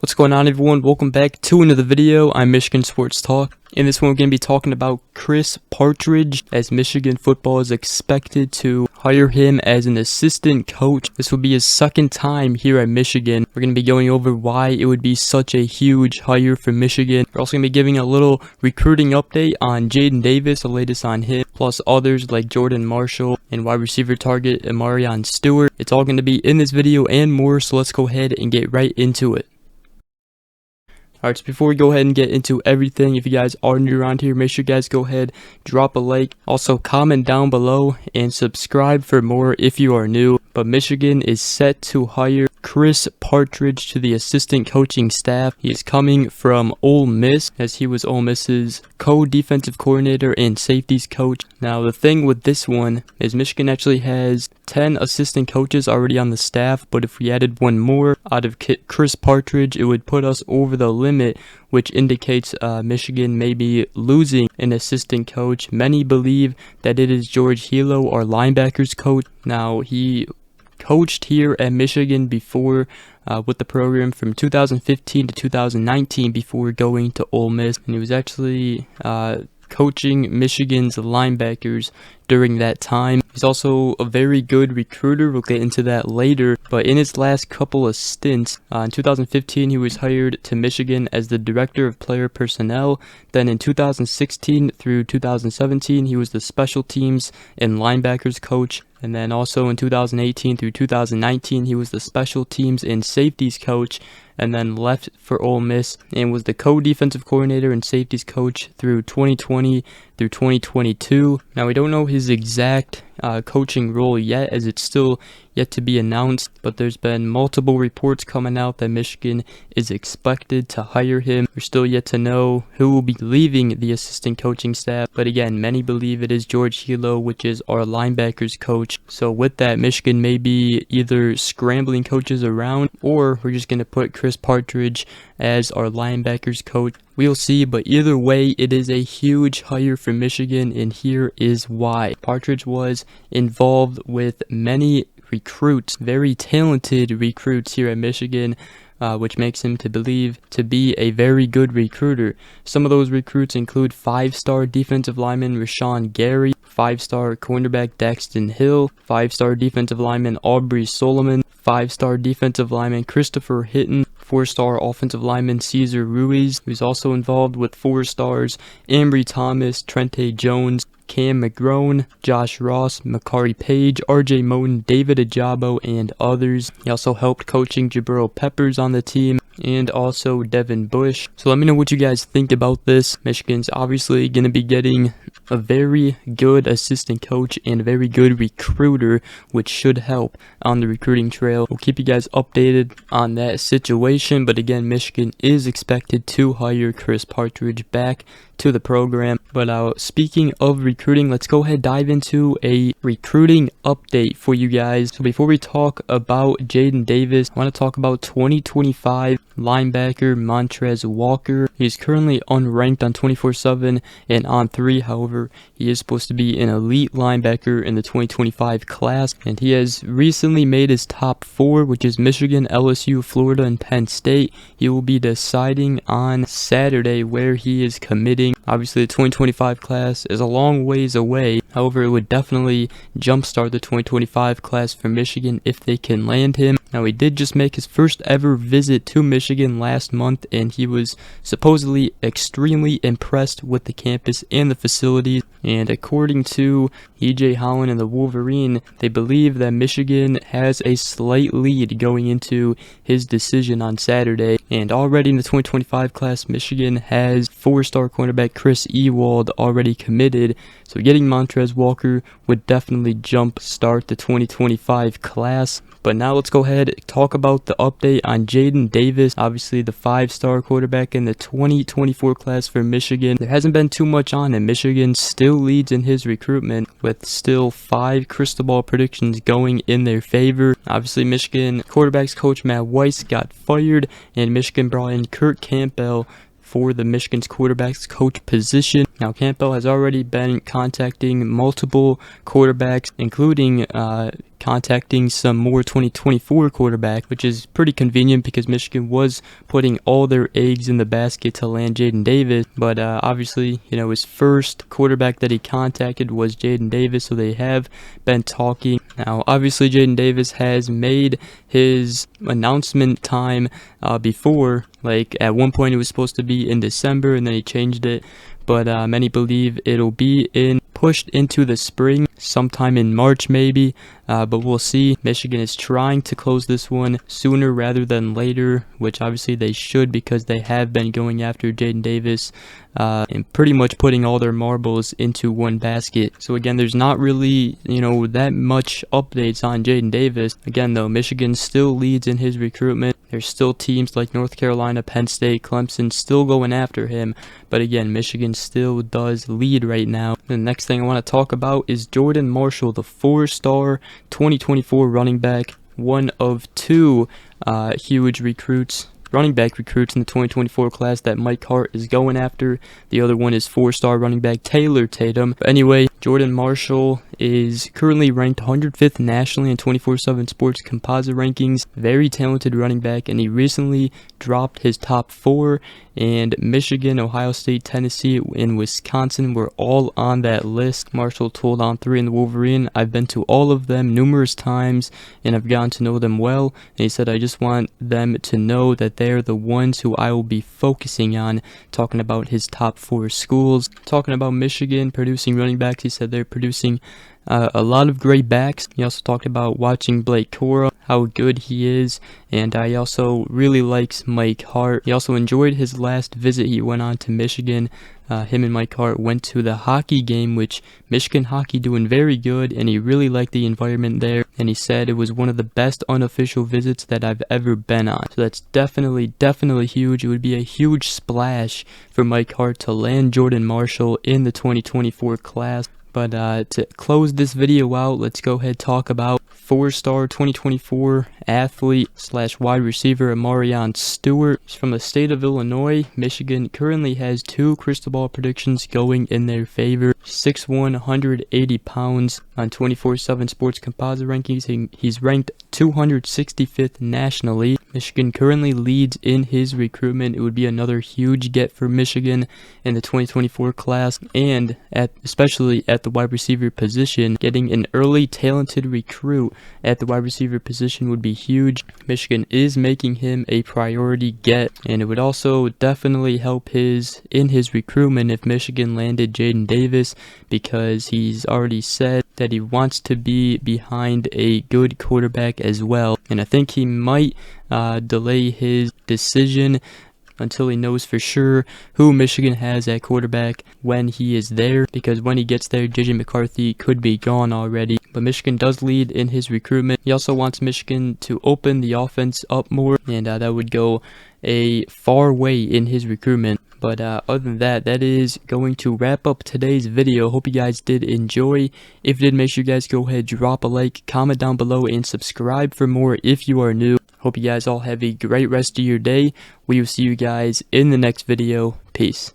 What's going on, everyone? Welcome back to another video. I'm Michigan Sports Talk. In this one, we're going to be talking about Chris Partridge, as Michigan football is expected to hire him as an assistant coach. This will be his second time here at Michigan. We're going to be going over why it would be such a huge hire for Michigan. We're also going to be giving a little recruiting update on Jadyn Davis, the latest on him, plus others like Jordan Marshall and wide receiver target Amarion Stewart. It's all going to be in this video and more, so let's go ahead and get right into it. Alright, so before we go ahead and get into everything, if you guys are new around here, make sure you guys go ahead, drop a like, also comment down below, and subscribe for more if you are new. But Michigan is set to hire Chris Partridge to the assistant coaching staff. He is coming from Ole Miss, as he was Ole Miss's co-defensive coordinator and safeties coach. Now, the thing with this one is Michigan actually has 10 assistant coaches already on the staff, but if we added one more out of Chris Partridge, it would put us over the limit, which indicates Michigan may be losing an assistant coach. Many believe that it is George Hilo, our linebackers coach. Now, he coached here at Michigan before with the program from 2015 to 2019 before going to Ole Miss, and he was actually coaching Michigan's linebackers during that time. He's also a very good recruiter. We'll get into that later. But in his last couple of stints, in 2015 he was hired to Michigan as the director of player personnel. Then in 2016 through 2017 he was the special teams and linebackers coach. And then also in 2018 through 2019 he was the special teams and safeties coach, and then left for Ole Miss and was the co-defensive coordinator and safeties coach through 2020 through 2022. Now, we don't know his exact coaching role yet, as it's still yet to be announced, but there's been multiple reports coming out that Michigan is expected to hire him. We're still yet to know who will be leaving the assistant coaching staff, but again, many believe it is George Hilo, which is our linebackers coach. So with that, Michigan may be either scrambling coaches around, or we're just going to put Chris Partridge as our linebackers coach. We'll see, but either way, it is a huge hire for Michigan, and here is why. Partridge was involved with many recruits, very talented recruits here at Michigan, which makes him to believe to be a very good recruiter. Some of those recruits include 5-star defensive lineman Rashawn Gary, 5-star cornerback Daxton Hill, 5-star defensive lineman Aubrey Solomon, 5-star defensive lineman Christopher Hitton, 4-star offensive lineman Cesar Ruiz, who's also involved with 4 stars Ambry Thomas, Trente Jones, Cam McGrone, Josh Ross, Makari Page, RJ Moten, David Ajabo, and others. He also helped coaching Jabril Peppers on the team, and also Devin Bush. So let me know what you guys think about this. Michigan's obviously going to be getting a very good assistant coach and a very good recruiter, which should help on the recruiting trail. We'll keep you guys updated on that situation, but again, Michigan is expected to hire Chris Partridge back to the program. But speaking of recruiting, let's go ahead and dive into a recruiting update for you guys. So before we talk about Jadyn Davis, I want to talk about 2025 linebacker Montrez Walker. He is currently unranked on 24/7 and On3. However, he is supposed to be an elite linebacker in the 2025 class, and he has recently made his top 4, which is Michigan, LSU, Florida, and Penn State. He will be deciding on Saturday where he is committing. Obviously, the 2025 class is a long ways away. However, it would definitely jumpstart the 2025 class for Michigan if they can land him. Now, he did just make his first ever visit to Michigan last month, and he was supposedly extremely impressed with the campus and the facilities. And according to E.J. Holland and the Wolverine, they believe that Michigan has a slight lead going into his decision on Saturday. And already in the 2025 class, Michigan has 4-star cornerback Chris Ewald already committed. So getting Montrez Walker would definitely jump start the 2025 class. But now let's go ahead and talk about the update on Jadyn Davis, obviously the 5-star quarterback in the 2024 class for Michigan. There hasn't been too much on him. Michigan still leads in his recruitment with still 5 crystal ball predictions going in their favor. Obviously, Michigan quarterbacks coach Matt Weiss got fired, and Michigan brought in Kurt Campbell for the Michigan's quarterbacks coach position. Now, Campbell has already been contacting multiple quarterbacks, including contacting some more 2024 quarterbacks, which is pretty convenient because Michigan was putting all their eggs in the basket to land Jadyn Davis. But obviously, his first quarterback that he contacted was Jadyn Davis, so they have been talking. Now, obviously, Jadyn Davis has made his announcement time before. Like, at one point it was supposed to be in December, and then he changed it. But many believe it'll be pushed into the spring, sometime in March maybe, but we'll see. Michigan is trying to close this one sooner rather than later, which obviously they should, because they have been going after Jadyn Davis and pretty much putting all their marbles into one basket. So again, there's not really that much updates on Jadyn Davis. Again though, Michigan still leads in his recruitment. There's still teams like North Carolina, Penn State, Clemson still going after him, but again, Michigan still does lead right now. The next thing I want to talk about is Jordan Marshall, the 4-star 2024 running back, one of two huge running back recruits in the 2024 class that Mike Hart is going after. The other one is 4-star running back Taylor Tatum. But anyway, Jordan Marshall is currently ranked 105th nationally in 24/7 Sports composite rankings. Very talented running back, and he recently dropped his top 4, and Michigan, Ohio State, Tennessee, and Wisconsin were all on that list. Marshall told On3 and the Wolverine, "I've been to all of them numerous times, and I've gotten to know them well." And he said, "I just want them to know that they're the ones who I will be focusing on," talking about his top 4 schools. Talking about Michigan producing running backs, he said they're producing a lot of great backs. He also talked about watching Blake Cora, how good he is, and he also really likes Mike Hart. He also enjoyed his last visit he went on to Michigan. Him and Mike Hart went to the hockey game, which Michigan hockey doing very good, and he really liked the environment there, and he said it was one of the best unofficial visits that I've ever been on. So that's definitely huge. It would be a huge splash for Mike Hart to land Jordan Marshall in the 2024 class. But to close this video out, let's go ahead and talk about 4-star 2024 athlete / wide receiver Amarion Stewart. He's from the state of Illinois. Michigan currently has 2 crystal ball predictions going in their favor. 6'1", 180 pounds on 24/7 Sports composite rankings. He's ranked 265th nationally. Michigan currently leads in his recruitment. It would be another huge get for Michigan in the 2024 class, and especially at the wide receiver position. Getting an early talented recruit at the wide receiver position would be huge. Michigan is making him a priority get, and it would also definitely help in his recruitment if Michigan landed Jadyn Davis, because he's already said that he wants to be behind a good quarterback as well. And I think he might delay his decision until he knows for sure who Michigan has at quarterback when he is there, because when he gets there, JJ McCarthy could be gone already. But Michigan does lead in his recruitment. He also wants Michigan to open the offense up more, and that would go a far way in his recruitment. But other than that, that is going to wrap up today's video. Hope you guys did enjoy. If you did, make sure you guys go ahead, drop a like, comment down below, and subscribe for more if you are new. Hope you guys all have a great rest of your day. We will see you guys in the next video. Peace.